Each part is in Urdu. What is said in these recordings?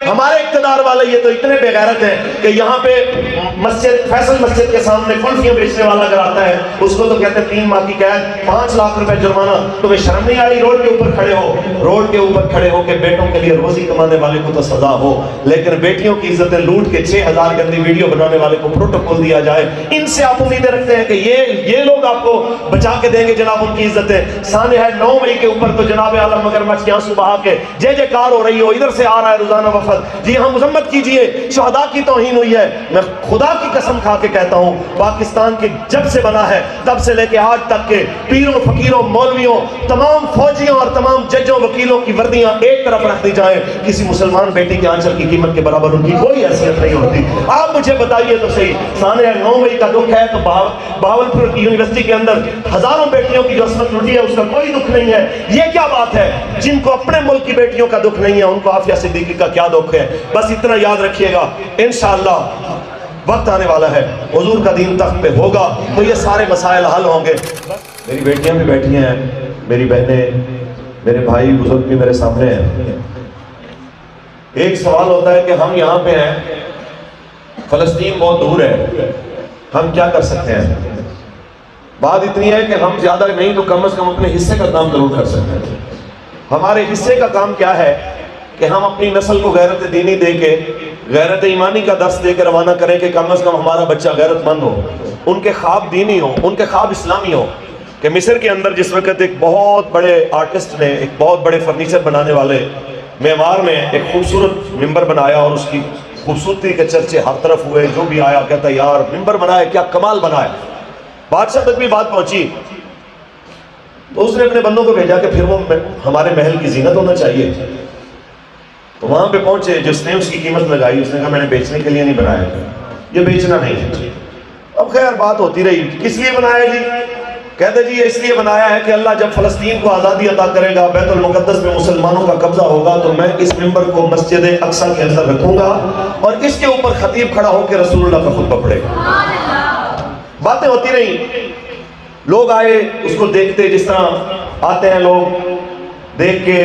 ہمارے اقتدار والے یہ تو اتنے بے غیرت ہیں کہ یہاں پہ مسجد فیصل مسجد کے سامنے کلفیاں بیچنے والا اگر آتا ہے اس کو تو کہتے ہیں 3 ماہ کی قید 5 لاکھ روپے جرمانہ. تمہیں شرم نہیں آئی روڈ کے اوپر کھڑے ہو کہ بیٹوں کے لیے روزی کمانے والے کو تو سزا ہو, لیکن بیٹیوں کی عزتیں لوٹ کے 6000 گندی ویڈیو بنانے والے کو پروٹوکول دیا جائے. ان سے آپ امیدیں رکھتے ہیں کہ یہ لوگ آپ کو بچا کے دیں گے جناب ان کی عزتیں. سانحہ 9 مئی کے اوپر تو جناب عالم مگرمچھ کے آنسو بہا کے جے کار ہو رہی ہو, ادھر سے آ رہا ہے روزانہ وفد. جی ہاں مذمت کیجئے, شہداء کی توہین ہوئی ہے. میں خدا کی قسم کھا کے کہتا ہوں پاکستان کے جب سے بنا ہے تب سے لے کے آج تک کے پیروں فقیروں مولویوں تمام فوجیوں اور تمام ججوں وکیلوں کی وردیاں ایک طرف رکھ دی جائیں, کسی مسلمان بیٹی کے آنچل کی قیمت کے برابر ان کی کوئی حیثیت نہیں ہوتی. آپ مجھے بتائیے تو صحیح, سانحہ 9 مئی کا دکھ ہے تو بہاولپور یونیورسٹی کے اندر ہزاروں بیٹیوں کی جو عصمت لوٹی ہے اس کا کوئی دکھ نہیں ہے. یہ کیا بات ہے, جن کو اپنے ملک کی بیٹیوں کا دکھ نہیں ہے ان کو عافیہ صدیقی کا کیا دکھ ہے. بس اتنا یاد رکھیے گا, انشاءاللہ وقت آنے والا ہے حضور کا دین تخت پہ ہوگا تو یہ سارے مسائل حل ہوں گے. میری بیٹیاں بھی بیٹھی ہیں, میری بہنیں, میرے بھائی بزرگ بھی میرے سامنے ہیں. ایک سوال ہوتا ہے کہ ہم یہاں پہ ہیں, فلسطین بہت دور ہے, ہم کیا کر سکتے ہیں. بات اتنی ہے کہ ہم زیادہ نہیں تو کم از کم اپنے حصے کا کام ضرور کر سکتے ہیں. ہمارے حصے کا کام کیا ہے کہ ہم اپنی نسل کو غیرت دینی دے کے, غیرت ایمانی کا درس دے کے روانہ کریں کہ کم از کم ہمارا بچہ غیرت مند ہو, ان کے خواب دینی ہو, ان کے خواب اسلامی ہو. کہ مصر کے اندر جس وقت ایک بہت بڑے آرٹسٹ نے, ایک بہت بڑے فرنیچر بنانے والے معمار نے ایک خوبصورت ممبر بنایا اور اس کی خوبصورتی کے چرچے ہر طرف ہوئے, جو بھی آیا کہتا یار ممبر بنایا, کیا کمال بنایا. بادشاہ تک بھی بات پہنچی تو اس نے اپنے بندوں کو بھیجا کہ پھر وہ ہمارے محل کی زینت ہونا چاہیے. تو وہاں پہ پہنچے, جس نے اس کی قیمت لگائی اس نے کہا میں نے بیچنے کے لیے نہیں بنایا, یہ بیچنا نہیں ہے. اب خیر بات ہوتی رہی, کس لیے بنایا جی؟ کہتے جی یہ اس لیے بنایا ہے کہ اللہ جب فلسطین کو آزادی عطا کرے گا, بیت المقدس میں مسلمانوں کا قبضہ ہوگا, تو میں اس ممبر کو مسجد اقصی کے اندر رکھوں گا اور اس کے اوپر خطیب کھڑا ہو کے رسول اللہ کا خطبہ پڑھے گا. باتیں ہوتی رہی, لوگ آئے اس کو دیکھتے, جس طرح آتے ہیں لوگ دیکھ کے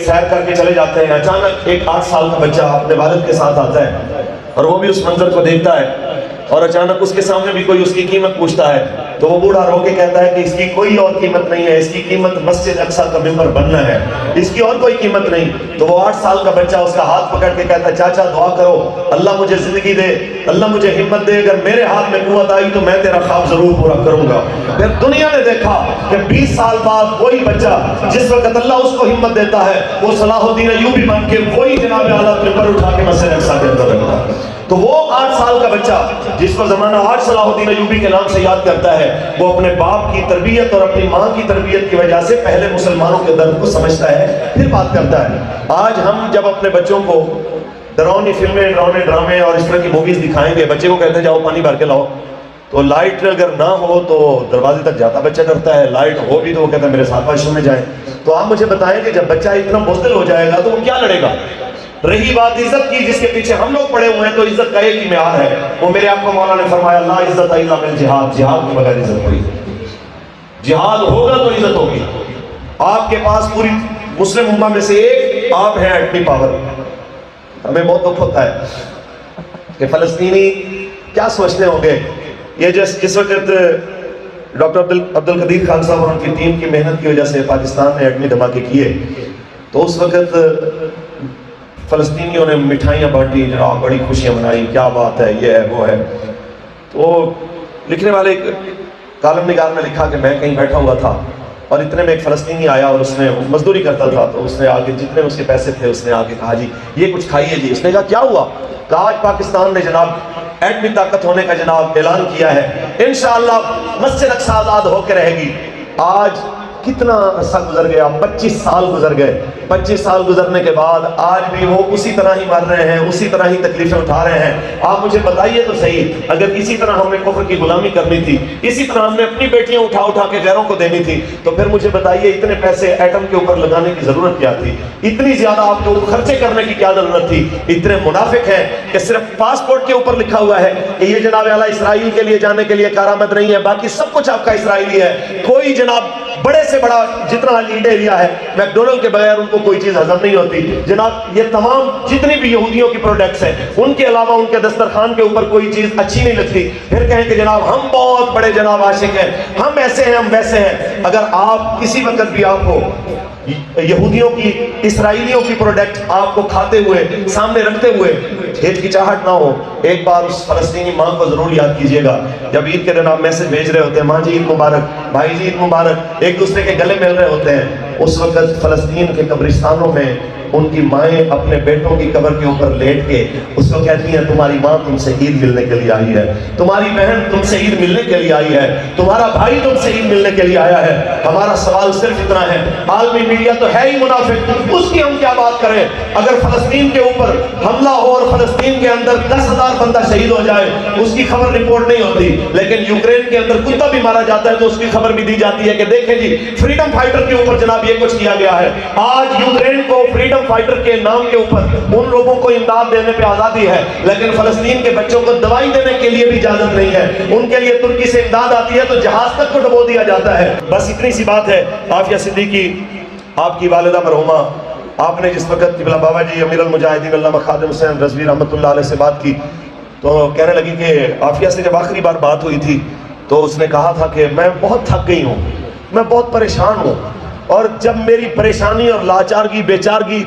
سیر کر کے چلے جاتے ہیں. اچانک ایک 8 سال کا بچہ اپنے والد کے ساتھ آتا ہے اور وہ بھی اس منظر کو دیکھتا ہے, اور اچانک اس کے سامنے بھی کوئی اس کی قیمت پوچھتا ہے تو وہ بوڑھا رو کے کہتا ہے کہ اس کی کوئی اور قیمت نہیں ہے, اس کی قیمت مسجد اقصی کا ممبر بننا ہے, اس کی اور کوئی قیمت نہیں. تو وہ 8 سال کا بچہ اس کا ہاتھ پکڑ کے کہتا ہے چاچا دعا کرو, اللہ مجھے زندگی دے, اللہ مجھے ہمت دے, اگر میرے ہاتھ میں قوت آئی تو میں تیرا خواب ضرور پورا کروں گا. پھر دنیا نے دیکھا کہ 20 سال بعد وہی بچہ جس وقت اللہ اس کو ہمت دیتا ہے وہ صلاح الدین ایوبی بن کے وہی جناب اعلیٰ ممبر اٹھا کے مسجد اقصی کے اندر رکھتا ہے. تو وہ 8 سال کا بچہ جس کو زمانہ آج صلاح الدین ایوبی کے نام سے یاد کرتا ہے, وہ اپنے باپ کی تربیت اور اپنی ماں کی تربیت کی وجہ سے پہلے مسلمانوں کے درد کو سمجھتا ہے, پھر بات کرتا ہے. آج ہم جب اپنے بچوں کو ڈراؤنی فلمیں, ڈراؤنے ڈرامے اور اس طرح کی موویز دکھائیں گے, بچے کو کہتے ہیں جاؤ پانی بھر کے لاؤ, تو لائٹ اگر نہ ہو تو دروازے تک جاتا بچہ ڈرتا ہے, لائٹ ہو بھی تو وہ کہتا ہے میرے ساتھ باشوں میں جائیں. تو آپ مجھے بتائیں کہ جب بچہ اتنا بزدل ہو جائے گا تو وہ کیا لڑے گا. رہی بات عزت کی جس کے پیچھے ہم لوگ پڑے ہوئے ہیں, تو عزت کا ایک ہی معیار ہے, وہ میرے آپ کو مولا نے فرمایا لا عزت الا بالجہاد, جہاد کے بغیر عزت کوئی, جہاد ہوگا تو عزت ہوگی. آپ کے پاس پوری مسلم امہ میں سے ایک آپ ہیں ایٹمی پاور. ہمیں بہت دکھ ہوتا ہے کہ فلسطینی کیا سوچتے ہوں گے. یہ جس وقت ڈاکٹر عبد القدیر خان صاحب اور ان کی ٹیم کی محنت کی وجہ سے پاکستان نے ایٹمی دھماکے کیے, تو اس وقت فلسطینیوں نے مٹھائیاں بانٹی, جناب بڑی خوشیاں منائی, کیا بات ہے, یہ ہے وہ ہے. تو لکھنے والے کالم نگار نے لکھا کہ میں کہیں بیٹھا ہوا تھا اور اتنے میں ایک فلسطینی آیا اور اس نے مزدوری کرتا تھا, تو اس نے آگے جتنے اس کے پیسے تھے اس نے آگے کہا جی یہ کچھ کھائیے جی. اس نے کہا کیا ہوا؟ کہا آج پاکستان نے جناب ایٹمی طاقت ہونے کا جناب اعلان کیا ہے, انشاءاللہ مسجد اقصی آزاد ہو کے رہے گی. آج کتنا عرصہ گزر گیا, 25 سال گزر گئے. 25 سال گزرنے کے بعد آج بھی وہ اسی طرح ہی مر رہے ہیں, اسی طرح ہی تکلیفیں اٹھا رہے ہیں. آپ مجھے بتائیے تو صحیح, اگر اسی طرح ہم نے کفر کی غلامی کرنی تھی, اسی طرح ہم نے اپنی بیٹیاں اٹھا اٹھا کے غیروں کو دینی تھی, تو پھر مجھے بتائیے اتنے پیسے ایٹم کے اوپر لگانے کی ضرورت کیا تھی, اتنی زیادہ آپ کو خرچے کرنے کی کیا ضرورت تھی. اتنے منافق ہیں کہ صرف پاسپورٹ کے اوپر لکھا ہوا ہے کہ یہ جناب اعلیٰ اسرائیل کے لیے جانے کے لیے کارآمد نہیں ہے, باقی سب کچھ آپ کا اسرائیلی ہے. کوئی جناب بڑے سے بڑا جتنا لیڈ ایریا ہے میکڈونلڈ کے بغیر ان کو کوئی چیز ہضم نہیں ہوتی. جناب یہ تمام جتنی بھی یہودیوں کی پروڈکٹس ہیں ان کے علاوہ ان کے دسترخوان کے اوپر کوئی چیز اچھی نہیں لگتی. پھر کہیں کہ جناب ہم بہت بڑے جناب عاشق ہیں, ہم ایسے ہیں, ہم ویسے ہیں. اگر آپ کسی وقت بھی آپ کو یہودیوں کی, اسرائیلیوں کی پروڈکٹ آپ کو کھاتے ہوئے, سامنے رکھتے ہوئے دل کی چاہٹ نہ ہو, ایک بار اس فلسطینی ماں کو ضرور یاد کیجئے گا. جب عید کے دن آپ میسج بھیج رہے ہوتے ہیں, ماں جی عید مبارک, بھائی جی عید مبارک, ایک دوسرے کے گلے مل رہے ہوتے ہیں, اس وقت فلسطین کے قبرستانوں میں ان کی مائیں اپنے بیٹوں کی قبر کے اوپر لیٹ کے اس کو کہتی ہیں تمہاری ماں تم سے عید ملنے کے لیے آئی ہے, تمہاری بہن تم سے عید ملنے کے لیے آئی ہے, تمہارا بھائی تم سے عید ملنے کے لیے آیا ہے. ہمارا سوال صرف اتنا ہے, عالمی میڈیا تو ہے ہی منافق, اس کی ہم کیا بات کریں. اگر فلسطین کے اوپر حملہ ہو اور فلسطین کے اندر 10,000 بندہ شہید ہو جائے اس کی خبر رپورٹ نہیں ہوتی, لیکن یوکرین کے اندر کتا بھی مارا جاتا ہے تو اس کی خبر بھی دی جاتی ہے کہ دیکھیں جی فریڈم فائٹر کے اوپر جناب یہ کچھ کیا گیا ہے. آج یوکرین کو فریڈم فائٹر کے نام کے اوپر ان لوگوں کو امداد دینے پہ آزادی ہے, لیکن فلسطین کے بچوں کو دوائی دینے کے لیے بھی اجازت نہیں ہے. ان کے لیے ترکی سے امداد آتی ہے تو جہاز تک کو ڈبو دیا جاتا ہے. بس اتنی سی بات ہے. عافیہ صدیقی آپ کی والدہ مرحومہ, آپ نے جس وقت قبلہ بابا جی امیر المجاہدین علامہ خادم حسین رضوی رحمۃ اللہ علیہ سے بات کی تو کہنے لگی کہ عافیہ سے جب آخری بار بات ہوئی تھی تو اس نے کہا تھا کہ میں بہت تھک گئی ہوں, میں بہت پریشان ہوں, اور جب میری پریشانی اور لاچارگی بیچارگی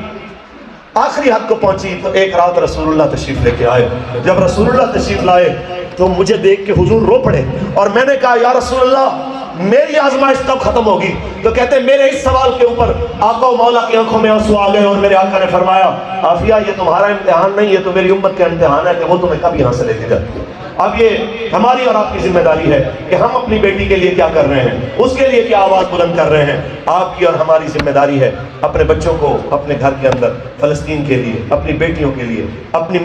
آخری حد کو پہنچی تو ایک رات رسول اللہ تشریف لے کے آئے. جب رسول اللہ تشریف لائے تو مجھے دیکھ کے حضور رو پڑے, اور میں نے کہا یا رسول اللہ میری آزمائش کب ختم ہوگی؟ تو کہتے ہیں میرے اس سوال کے اوپر آقا و مولا کی آنکھوں میں آنسو آ گئے, اور میرے آقا نے فرمایا عافیہ یہ تمہارا امتحان نہیں, یہ تو میری امت کا امتحان ہے کہ وہ تمہیں کب یہاں سے لے کے جاتی ہے. اب یہ ہماری اور آپ کی ذمہ داری ہے کہ ہم اپنی بیٹی کے لیے کیا کر رہے ہیں, اس کے لیے کیا آواز بلند کر رہے ہیں. آپ کی اور ہماری ذمہ داری ہے اپنے بچوں کو اپنے گھر کے اندر فلسطین کے لیے, اپنی بیٹیوں کے لیے, اپنی